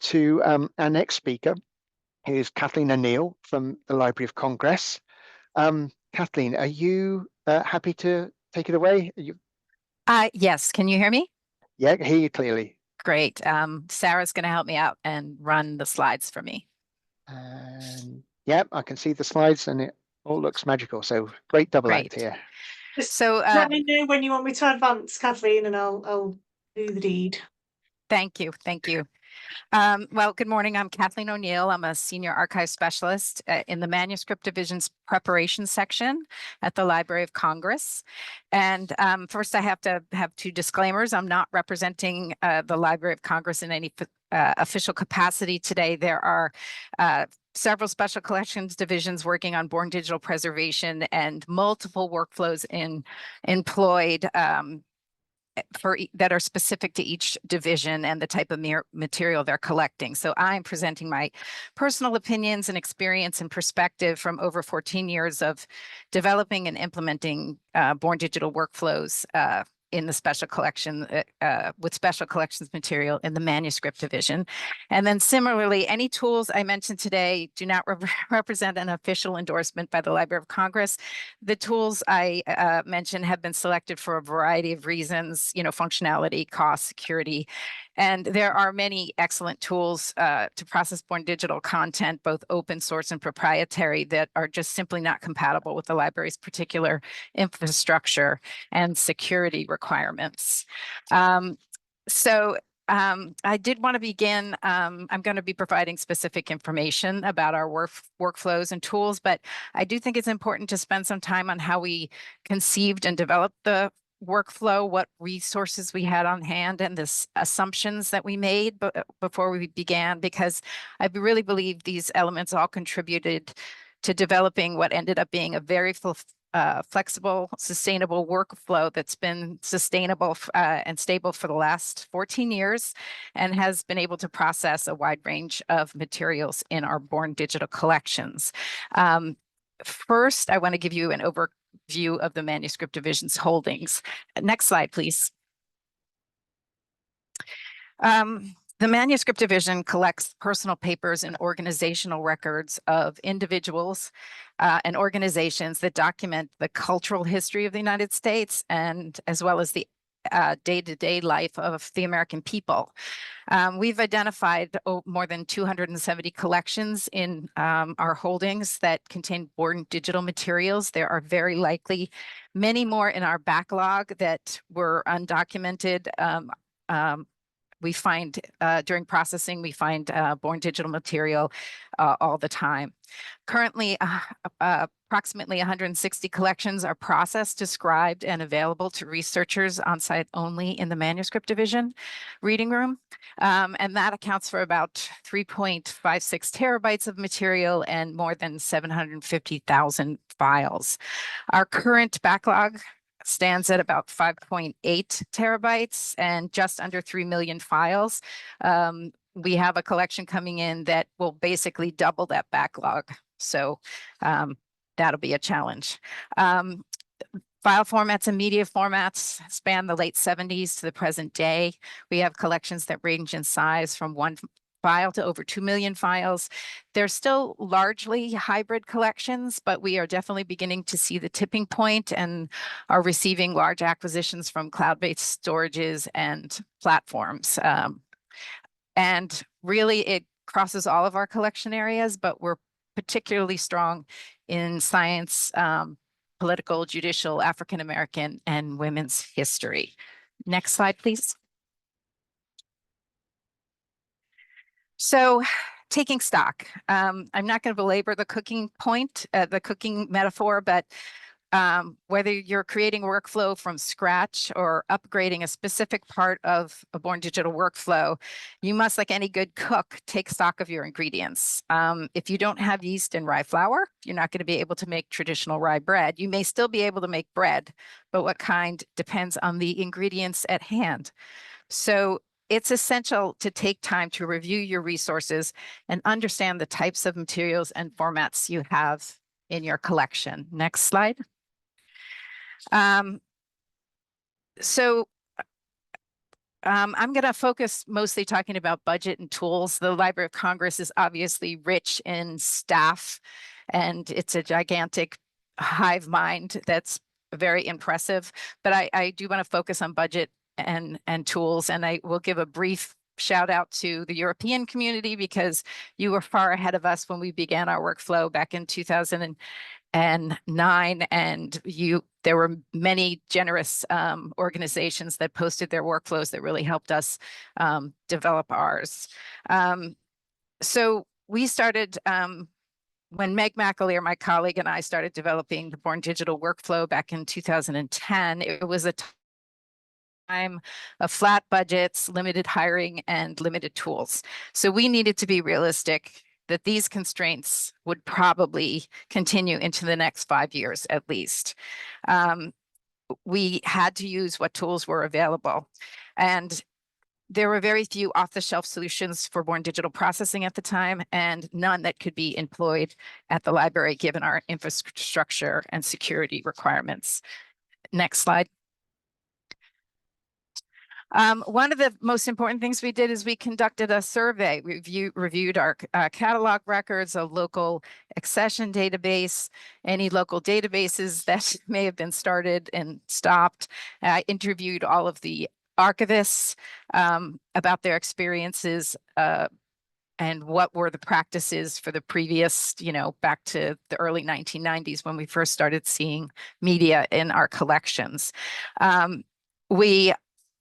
to our next speaker, who is Kathleen O'Neill from the Library of Congress. Kathleen, are you happy to take it away? Yes, can you hear me? Yeah, I hear you clearly. Great. Sarah's going to help me out and run the slides for me. And yeah, I can see the slides and it all looks magical. So great double act here. So let me know when you want me to advance, Kathleen, and I'll do the deed. Thank you. Thank you. Well, good morning. I'm Kathleen O'Neill. I'm a senior archive specialist in the Manuscript Division's preparation section at the Library of Congress. And first, I have to have two disclaimers. I'm not representing the Library of Congress in any official capacity today. There are several special collections divisions working on born digital preservation and multiple workflows employed that are specific to each division and the type of material they're collecting. So I'm presenting my personal opinions and experience and perspective from over 14 years of developing and implementing born digital workflows in the special collection with special collections material in the manuscript division. And then similarly, any tools I mentioned today do not represent an official endorsement by the Library of Congress. The tools I mentioned have been selected for a variety of reasons, functionality, cost, security. And there are many excellent tools to process born digital content, both open source and proprietary, that are just simply not compatible with the library's particular infrastructure and security requirements. I did want to begin. I'm going to be providing specific information about our workflows and tools, but I do think it's important to spend some time on how we conceived and developed the workflow, what resources we had on hand, and the assumptions that we made before we began, because I really believe these elements all contributed to developing what ended up being a very flexible, sustainable workflow that's been sustainable and stable for the last 14 years and has been able to process a wide range of materials in our born digital collections. First, I want to give you an overview of the Manuscript Division's holdings. Next slide, please. The Manuscript Division collects personal papers and organizational records of individuals and organizations that document the cultural history of the United States, and as well as the day-to-day life of the American people. We've identified more than 270 collections in our holdings that contain born digital materials. There are very likely many more in our backlog that were undocumented. We find during processing, we find born digital material all the time. Currently, approximately 160 collections are processed, described, and available to researchers on site only in the Manuscript Division reading room. And that accounts for about 3.56 terabytes of material and more than 750,000 files. Our current backlog stands at about 5.8 terabytes and just under 3 million files. We have a collection coming in that will basically double that backlog. So that'll be a challenge. File formats and media formats span the late 70s to the present day. We have collections that range in size from 1 file to over 2 million files. They're still largely hybrid collections, but we are definitely beginning to see the tipping point and are receiving large acquisitions from cloud-based storages and platforms. And really, it crosses all of our collection areas, but we're particularly strong in science, political, judicial, African-American, and women's history. Next slide, please. So taking stock, I'm not going to belabor the cooking point, the cooking metaphor, but whether you're creating a workflow from scratch or upgrading a specific part of a born digital workflow, you must, like any good cook, take stock of your ingredients. If you don't have yeast and rye flour, you're not going to be able to make traditional rye bread. You may still be able to make bread, but what kind depends on the ingredients at hand. So it's essential to take time to review your resources and understand the types of materials and formats you have in your collection. Next slide. So I'm going to focus mostly talking about budget and tools. The Library of Congress is obviously rich in staff, and it's a gigantic hive mind that's very impressive. But I do want to focus on budget and tools, and I will give a brief shout out to the European community because you were far ahead of us when we began our workflow back in 2009, and there were many generous organizations that posted their workflows that really helped us develop ours. So we started when Meg McAleer, my colleague, and I started developing the Born Digital workflow back in 2010. It was a time of flat budgets, limited hiring, and limited tools. So we needed to be realistic that these constraints would probably continue into the next 5 years at least. We had to use what tools were available. And there were very few off-the-shelf solutions for Born Digital processing at the time, and none that could be employed at the library given our infrastructure and security requirements. Next slide. One of the most important things we did is we conducted a survey, reviewed our catalog records, a local accession database, any local databases that may have been started and stopped. I interviewed all of the archivists about their experiences and what were the practices for the previous, back to the early 1990s when we first started seeing media in our collections. We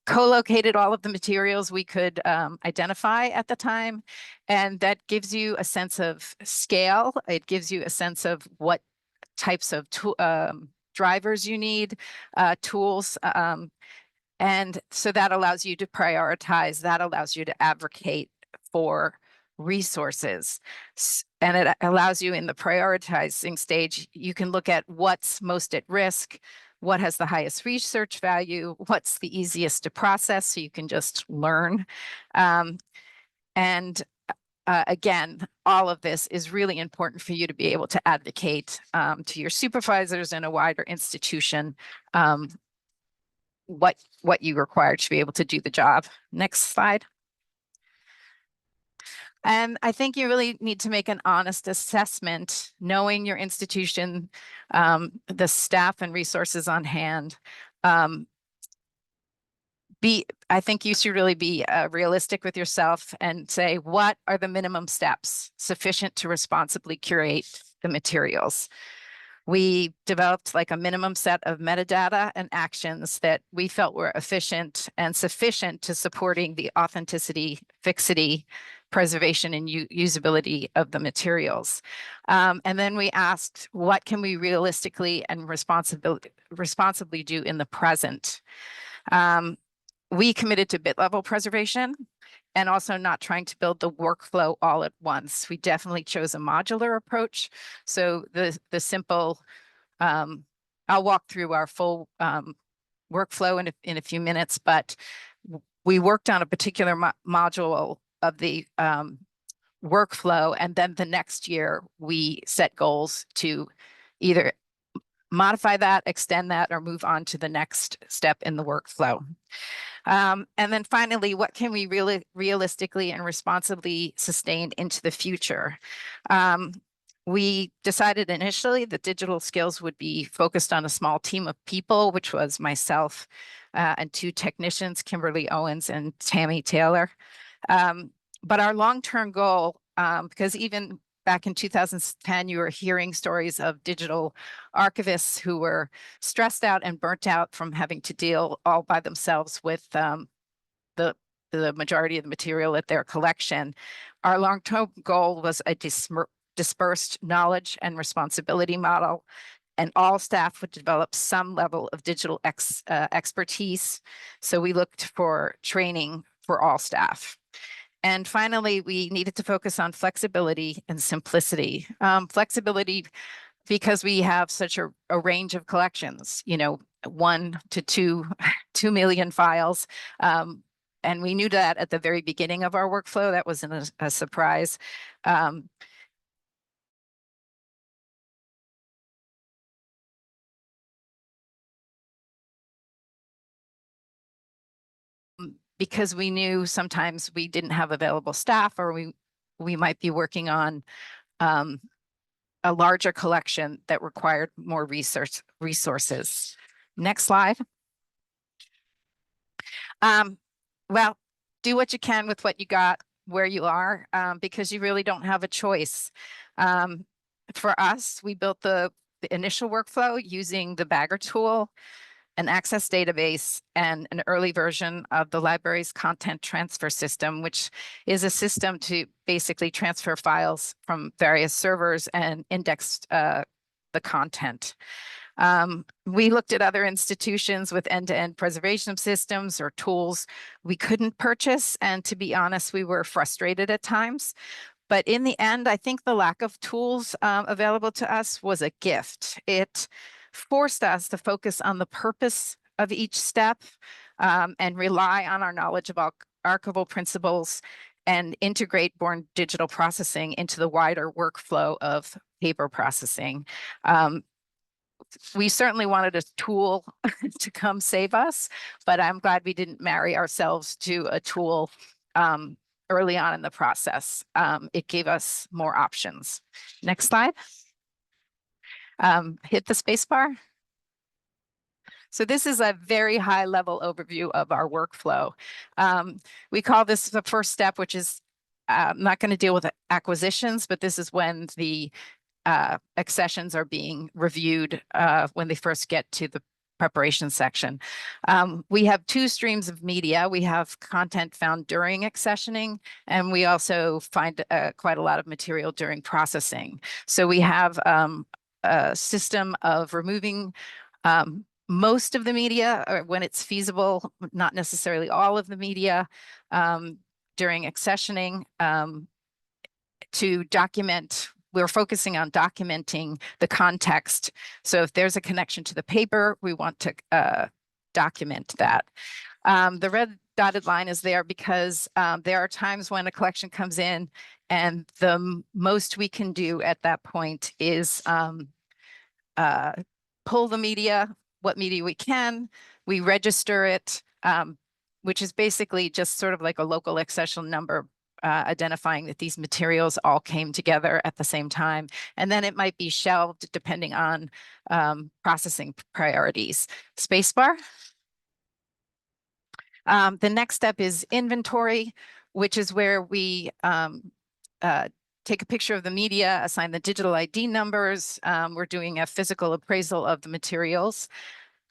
co-located all of the materials we could identify at the time, and that gives you a sense of scale. It gives you a sense of what types of drivers you need, tools, and so that allows you to prioritize, that allows you to advocate for resources. And it allows you in the prioritizing stage, you can look at what's most at risk, what has the highest research value, what's the easiest to process so you can just learn. Again, all of this is really important for you to be able to advocate to your supervisors in a wider institution what you require to be able to do the job. Next slide. And I think you really need to make an honest assessment, knowing your institution, the staff and resources on hand. I think you should really be realistic with yourself and say, what are the minimum steps sufficient to responsibly curate the materials? We developed like a minimum set of metadata and actions that we felt were efficient and sufficient to supporting the authenticity, fixity, preservation, and usability of the materials. And then we asked, what can we realistically and responsibly do in the present? We committed to bit level preservation and also not trying to build the workflow all at once. We definitely chose a modular approach. So the simple, I'll walk through our full workflow in a few minutes, but we worked on a particular module of the workflow, and then the next year we set goals to either modify that, extend that, or move on to the next step in the workflow. And then finally, what can we really realistically and responsibly sustain into the future? We decided initially that digital skills would be focused on a small team of people, which was myself and 2 technicians, Kimberly Owens and Tammy Taylor. But our long-term goal, because even back in 2010, you were hearing stories of digital archivists who were stressed out and burnt out from having to deal all by themselves with the majority of the material at their collection. Our long-term goal was a dispersed knowledge and responsibility model, and all staff would develop some level of digital expertise. So we looked for training for all staff. And finally, we needed to focus on flexibility and simplicity. Flexibility because we have such a range of collections, 1 to 2 million files. And we knew that at the very beginning of our workflow. That wasn't a surprise. because we knew sometimes we didn't have available staff, or we might be working on a larger collection that required more resources. Next slide. Well, do what you can with what you got where you are, because you really don't have a choice. For us, we built the initial workflow using the Bagger tool, an access database, and an early version of the library's content transfer system, which is a system to basically transfer files from various servers and index the content. We looked at other institutions with end-to-end preservation systems or tools we couldn't purchase. And to be honest, we were frustrated at times. But in the end, I think the lack of tools available to us was a gift. It forced us to focus on the purpose of each step and rely on our knowledge of archival principles and integrate born digital processing into the wider workflow of paper processing. We certainly wanted a tool to come save us, but I'm glad we didn't marry ourselves to a tool early on in the process. It gave us more options. Next slide. Hit the space bar. So this is a very high level overview of our workflow. We call this the first step, which is I'm not going to deal with acquisitions, but this is when the accessions are being reviewed when they first get to the preparation section. We have two streams of media. We have content found during accessioning, and we also find quite a lot of material during processing. So we have a system of removing most of the media, or when it's feasible, not necessarily all of the media during accessioning to document. We're focusing on documenting the context. So if there's a connection to the paper, we want to document that. The red dotted line is there because there are times when a collection comes in and the most we can do at that point is pull the media, what media we can, we register it, which is basically just sort of like a local accession number identifying that these materials all came together at the same time. And then it might be shelved depending on processing priorities. Spacebar. The next step is inventory, which is where we take a picture of the media, assign the digital ID numbers. We're doing a physical appraisal of the materials.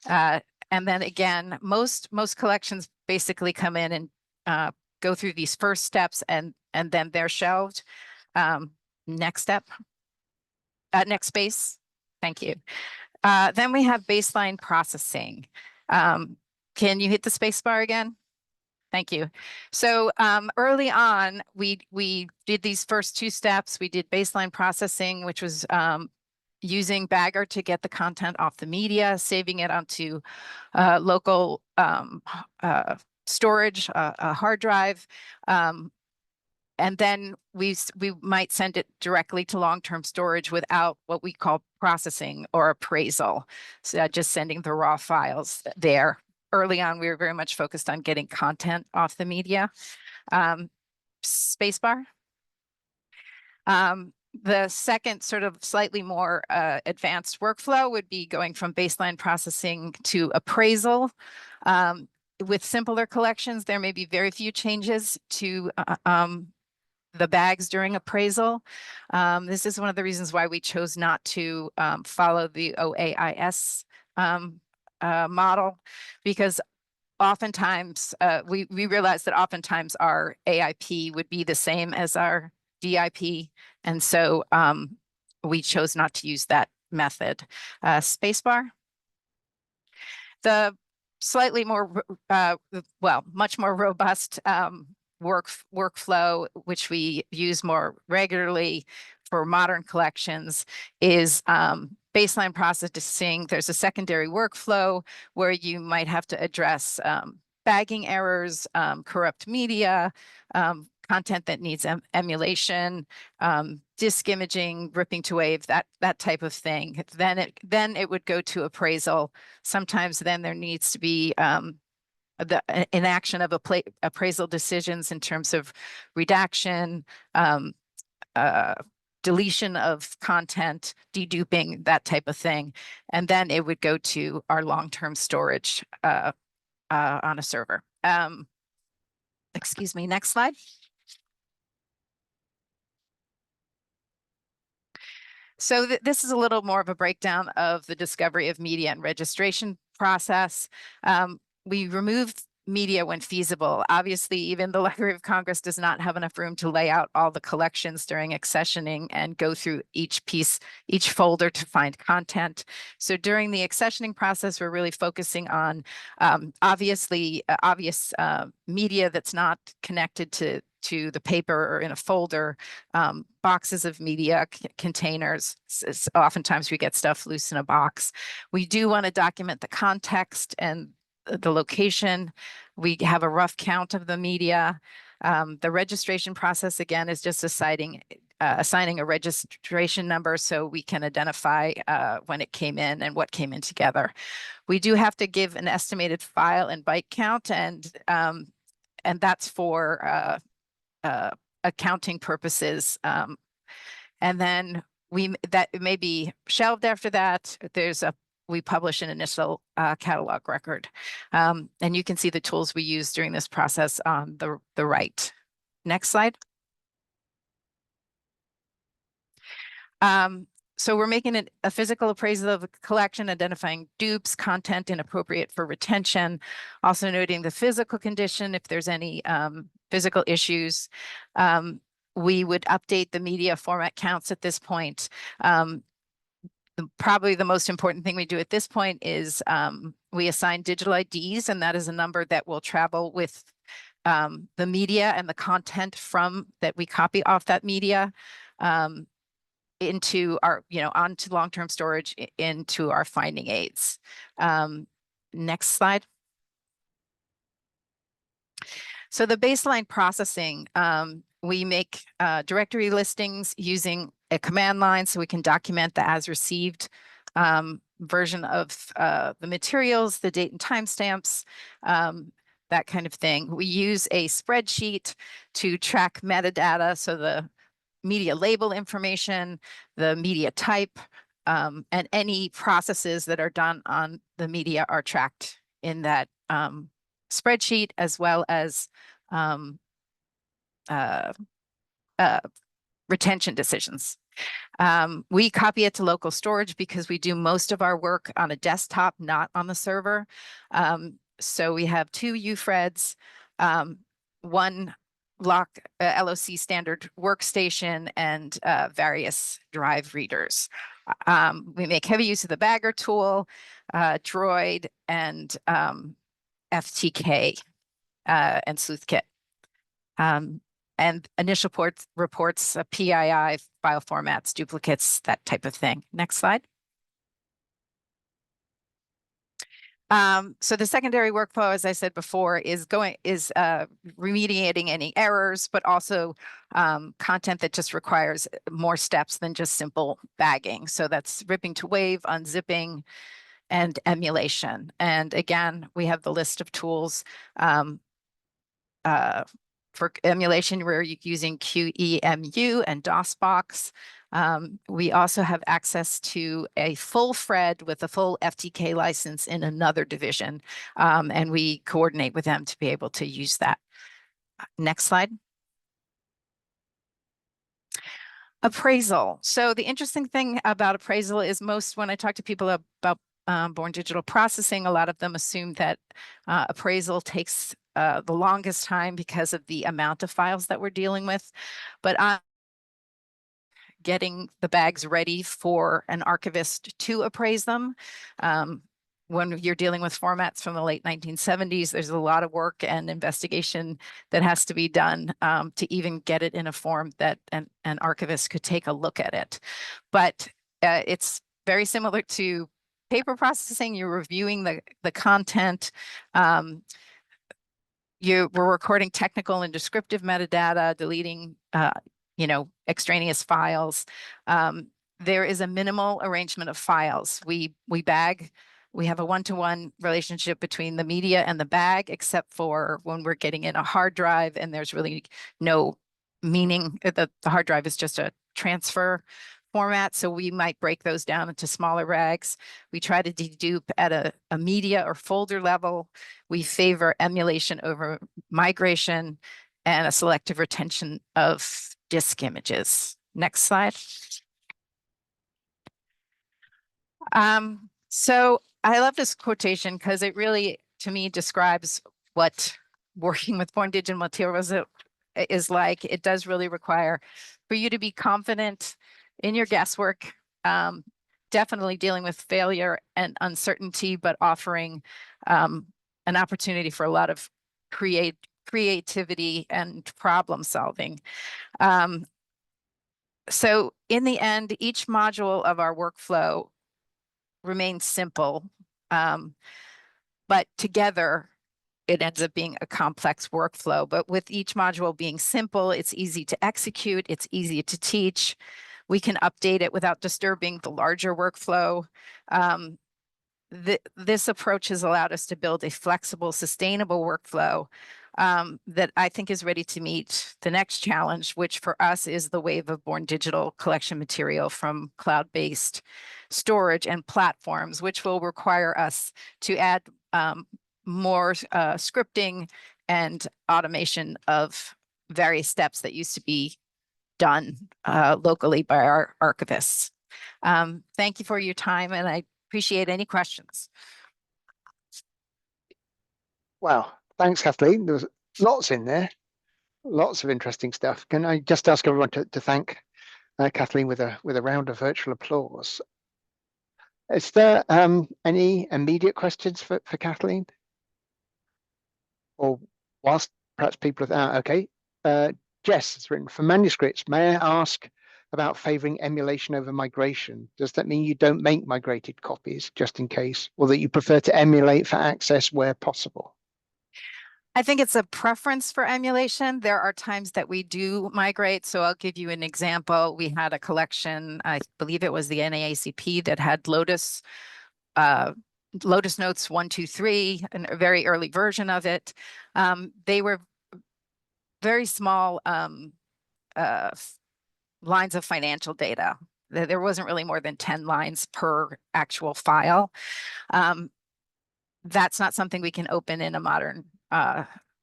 And then again, most collections basically come in and go through these first steps and then they're shelved. Next step, next space. Thank you. Then we have baseline processing. Can you hit the space bar again? Thank you. So early on, we did these first two steps. We did baseline processing, which was using Bagger to get the content off the media, saving it onto local storage, a hard drive. And then we might send it directly to long-term storage without what we call processing or appraisal. So just sending the raw files there. Early on, we were very much focused on getting content off the media. Spacebar. The second sort of slightly more advanced workflow would be going from baseline processing to appraisal. With simpler collections, there may be very few changes to the bags during appraisal. This is one of the reasons why we chose not to follow the OAIS model, because oftentimes we realized that oftentimes our AIP would be the same as our DIP. And so we chose not to use that method. Spacebar. The slightly more, much more robust workflow, which we use more regularly for modern collections, is baseline processing. There's a secondary workflow where you might have to address bagging errors, corrupt media, content that needs emulation, disk imaging, ripping to wave, that type of thing. Then it would go to appraisal. Sometimes then there needs to be the inaction of appraisal decisions in terms of redaction, deletion of content, deduping, that type of thing. And then it would go to our long-term storage on a server. Excuse me, next slide. So this is a little more of a breakdown of the discovery of media and registration process. We removed media when feasible. Obviously, even the Library of Congress does not have enough room to lay out all the collections during accessioning and go through each piece, each folder to find content. So during the accessioning process, we're really focusing on obvious media that's not connected to the paper or in a folder, boxes of media containers. Oftentimes we get stuff loose in a box. We do want to document the context and the location. We have a rough count of the media. The registration process, again, is just assigning a registration number so we can identify when it came in and what came in together. We do have to give an estimated file and byte count, and that's for accounting purposes. And then that may be shelved after that. We publish an initial catalog record. And you can see the tools we use during this process on the right. Next slide. So we're making a physical appraisal of a collection, identifying dupes, content inappropriate for retention, also noting the physical condition if there's any physical issues. We would update the media format counts at this point. Probably the most important thing we do at this point is we assign digital IDs, and that is a number that will travel with the media and the content that we copy off that media into our, onto long-term storage into our finding aids. Next slide. So the baseline processing, we make directory listings using a command line so we can document the as received version of the materials, the date and timestamps, that kind of thing. We use a spreadsheet to track metadata, so the media label information, the media type, and any processes that are done on the media are tracked in that spreadsheet, as well as retention decisions. We copy it to local storage because we do most of our work on a desktop, not on the server. So we have 2 UFREDs, one LOC standard workstation, and various drive readers. We make heavy use of the Bagger tool, Droid, and FTK and SleuthKit. And initial reports, PII, file formats, duplicates, that type of thing. Next slide. So the secondary workflow, as I said before, is remediating any errors, but also content that just requires more steps than just simple bagging. So that's ripping to wave, unzipping, and emulation. And again, we have the list of tools. For emulation, we're using QEMU and DOSBox. We also have access to a full FRED with a full FTK license in another division, and we coordinate with them to be able to use that. Next slide. Appraisal. So the interesting thing about appraisal is when I talk to people about born digital processing, a lot of them assume that appraisal takes the longest time because of the amount of files that we're dealing with. But getting the bags ready for an archivist to appraise them. When you're dealing with formats from the late 1970s, there's a lot of work and investigation that has to be done to even get it in a form that an archivist could take a look at it. But it's very similar to paper processing. You're reviewing the content. We're recording technical and descriptive metadata, deleting, extraneous files. There is a minimal arrangement of files. We bag We have a one-to-one relationship between the media and the bag, except for when we're getting in a hard drive and there's really no meaning. The hard drive is just a transfer format. So we might break those down into smaller rags. We try to dedupe at a media or folder level. We favor emulation over migration and a selective retention of disk images. Next slide. So I love this quotation because it really, to me, describes what working with foreign digital materials is like. It does really require for you to be confident in your guesswork, definitely dealing with failure and uncertainty, but offering an opportunity for a lot of creativity and problem solving. So in the end, each module of our workflow remains simple, but together it ends up being a complex workflow. But with each module being simple, it's easy to execute, it's easy to teach. We can update it without disturbing the larger workflow. This approach has allowed us to build a flexible, sustainable workflow that I think is ready to meet the next challenge, which for us is the wave of born digital collection material from cloud-based storage and platforms, which will require us to add more scripting and automation of various steps that used to be done locally by our archivists. Thank you for your time, and I appreciate any questions. Wow, thanks, Kathleen. There was lots in there, lots of interesting stuff. Can I just ask everyone to thank Kathleen with a round of virtual applause? Is there any immediate questions for Kathleen? Or whilst perhaps people are okay. Jess has written, for manuscripts, may I ask about favoring emulation over migration? Does that mean you don't make migrated copies just in case, or that you prefer to emulate for access where possible? I think it's a preference for emulation. There are times that we do migrate. So I'll give you an example. We had a collection, I believe it was the NAACP, that had Lotus Notes 1, 2, 3, a very early version of it. They were very small lines of financial data. There wasn't really more than 10 lines per actual file. That's not something we can open in a modern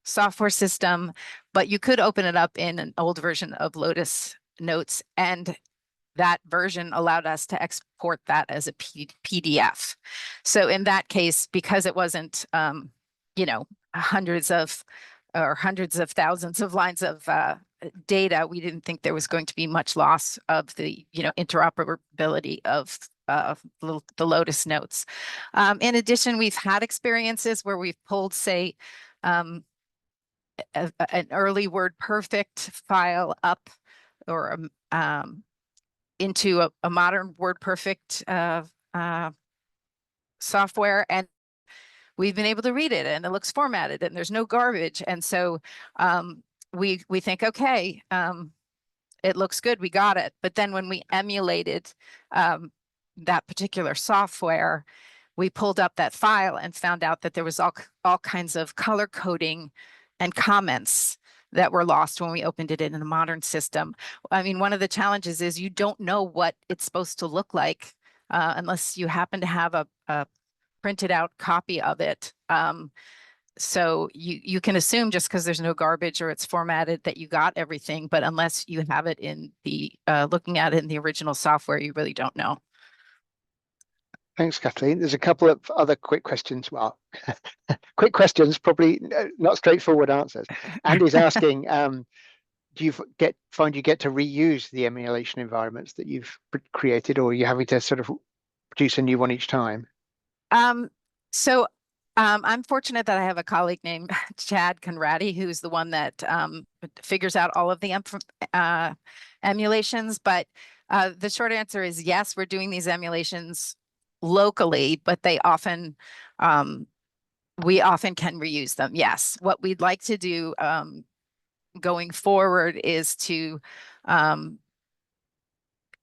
software system, but you could open it up in an old version of Lotus Notes, and that version allowed us to export that as a PDF. So in that case, because it wasn't, hundreds of thousands of lines of data, we didn't think there was going to be much loss of the, interoperability of the Lotus Notes. In addition, we've had experiences where we've pulled, say, an early WordPerfect file up or into a modern WordPerfect software, and we've been able to read it, and it looks formatted, and there's no garbage. And so we think, okay, it looks good, we got it. But then when we emulated that particular software, we pulled up that file and found out that there was all kinds of color coding and comments that were lost when we opened it in a modern system. I mean, one of the challenges is you don't know what it's supposed to look like unless you happen to have a printed out copy of it. So you can assume just because there's no garbage or it's formatted that you got everything, but unless you have it in the looking at it in the original software, you really don't know. Thanks, Kathleen. There's a couple of other quick questions. Well, quick questions, probably not straightforward answers. Andy's asking, do you find you get to reuse the emulation environments that you've created, or are you having to sort of produce a new one each time? So I'm fortunate that I have a colleague named Chad Conradi, who's the one that figures out all of the emulations. But the short answer is yes, we're doing these emulations locally, but they often, we often can reuse them. Yes. What we'd like to do going forward is to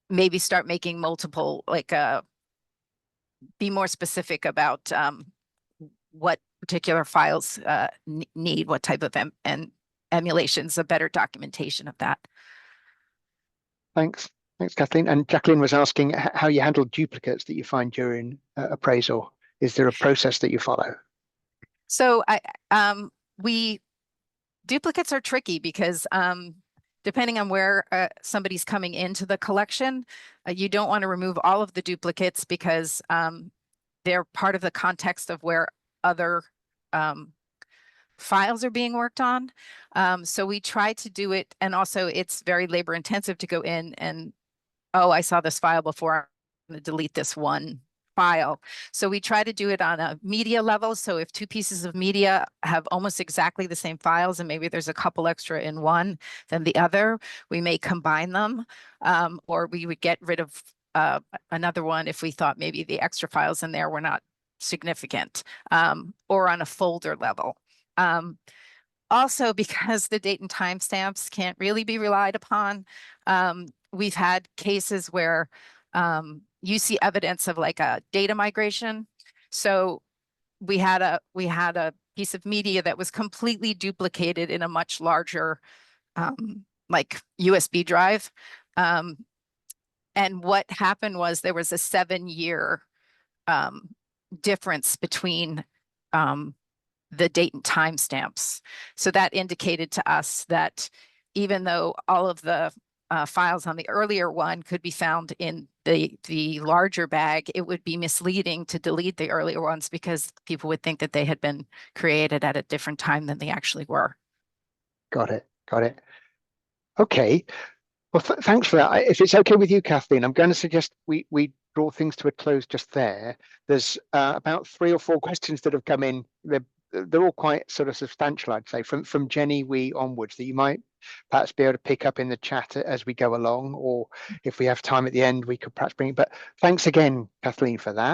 maybe start making multiple, like be more specific about what particular files need, what type of emulations, a better documentation of that. Thanks. Thanks, Kathleen. And Jacqueline was asking how you handle duplicates that you find during appraisal. Is there a process that you follow? So duplicates are tricky because depending on where somebody's coming into the collection, you don't want to remove all of the duplicates because they're part of the context of where other files are being worked on. So we try to do it, and also it's very labor intensive to go in and, oh, I saw this file before, I'm going to delete this one file. So we try to do it on a media level. So if two pieces of media have almost exactly the same files and maybe there's a couple extra in one than the other, we may combine them, or we would get rid of another one if we thought maybe the extra files in there were not significant, or on a folder level. Also, because the date and timestamps can't really be relied upon, we've had cases where you see evidence of like a data migration. So we had a piece of media that was completely duplicated in a much larger like USB drive. And what happened was there was a 7-year difference between the date and timestamps. So that indicated to us that even though all of the files on the earlier one could be found in the larger bag, it would be misleading to delete the earlier ones because people would think that they had been created at a different time than they actually were. Got it. Got it. Okay. Well, thanks for that. If it's okay with you, Kathleen, I'm going to suggest we draw things to a close just there. There's about 3 or 4 questions that have come in. They're all quite sort of substantial, I'd say, from Jenny Wee onwards, that you might perhaps be able to pick up in the chat as we go along, or if we have time at the end, we could perhaps bring it. But thanks again, Kathleen, for that.